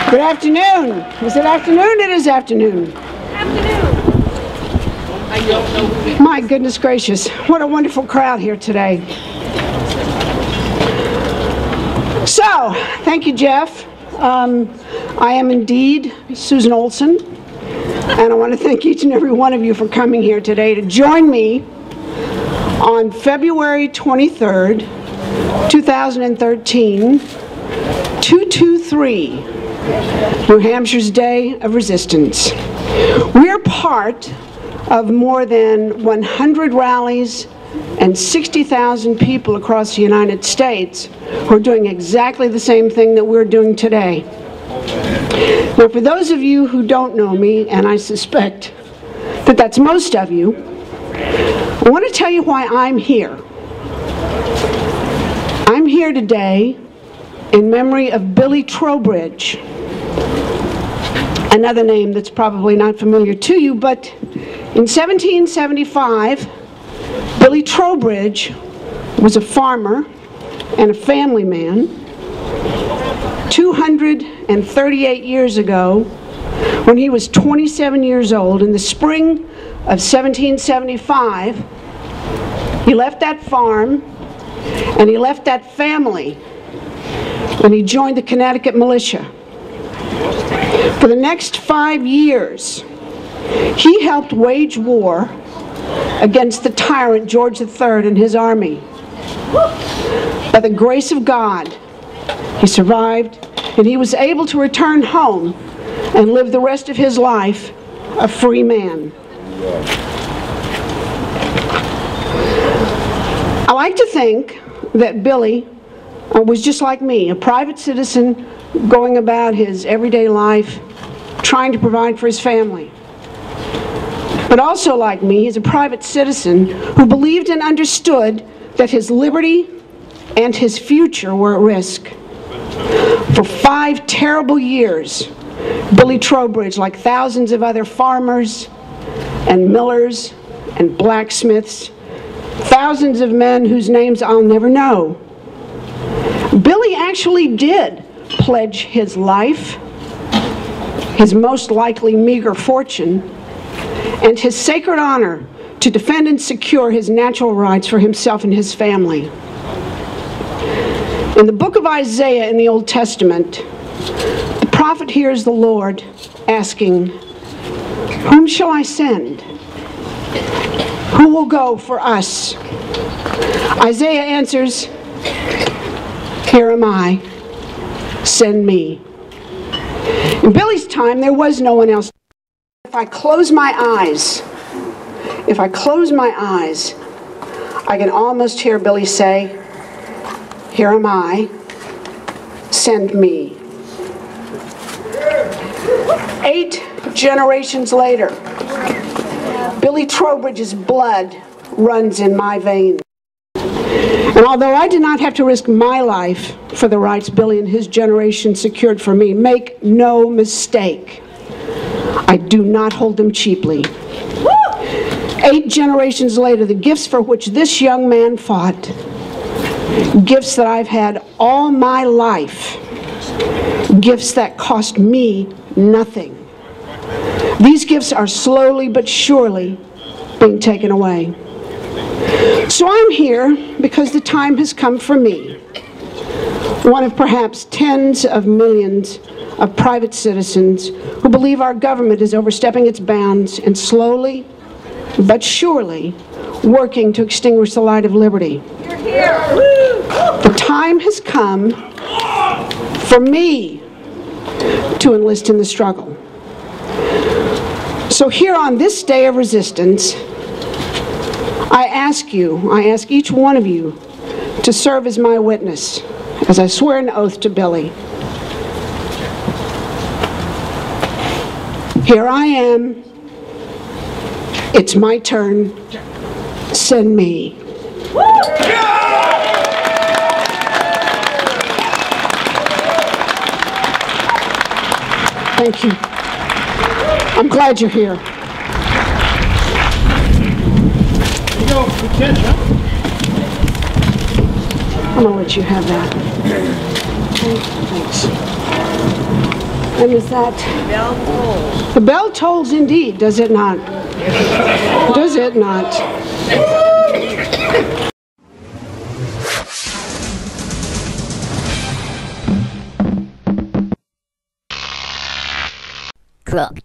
Good afternoon. Is it afternoon? It is afternoon. My goodness gracious, what a wonderful crowd here today. So, thank you, Jeff. I am indeed Susan Olson, and I want to thank each and every one of you for coming here today to join me on February 23rd, 2013, 223, New Hampshire's Day of Resistance. We're part of more than 100 rallies and 60,000 people across the United States who are doing exactly the same thing that we're doing today. Now, for those of you who don't know me, and I suspect that that's most of you, I want to tell you why I'm here. I'm here today in memory of Billy Trowbridge, another name that's probably not familiar to you, but in 1775, Billy Trowbridge was a farmer and a family man. 238 years ago, when he was 27 years old, in the spring of 1775, he left that farm and he left that family and he joined the Connecticut militia. For the next 5 years, he helped wage war against the tyrant George III and his army. By the grace of God, he survived, and he was able to return home and live the rest of his life a free man. I like to think that Billy was just like me, a private citizen going about his everyday life, trying to provide for his family. But also like me, he's a private citizen who believed and understood that his liberty and his future were at risk. For 5 terrible years, Billy Trowbridge, like thousands of other farmers and millers and blacksmiths, thousands of men whose names I'll never know, Billy actually did pledge his life, his most likely meager fortune, and his sacred honor to defend and secure his natural rights for himself and his family. In the book of Isaiah in the Old Testament, the prophet hears the Lord asking, "Whom shall I send? Who will go for us?" Isaiah answers, "Here am I, send me." In Billy's time, there was no one else. If I close my eyes, I can almost hear Billy say, "Here am I, send me." 8 generations later, Billy Trowbridge's blood runs in my veins. And although I did not have to risk my life for the rights Billy and his generation secured for me, make no mistake, I do not hold them cheaply. 8 generations later, the gifts for which this young man fought, gifts that I've had all my life, gifts that cost me nothing. These gifts are slowly but surely being taken away. So I'm here because the time has come for me, one of perhaps tens of millions of private citizens who believe our government is overstepping its bounds and slowly but surely working to extinguish the light of liberty. You're here. The time has come for me to enlist in the struggle. So here on this day of resistance, I ask each one of you to serve as my witness as I swear an oath to Billy. Here I am. It's my turn. Send me. Thank you. I'm glad you're here. I'm going to let you have that. Thanks. And is that? Bell tolls. The bell tolls indeed, does it not? Does it not? Crook.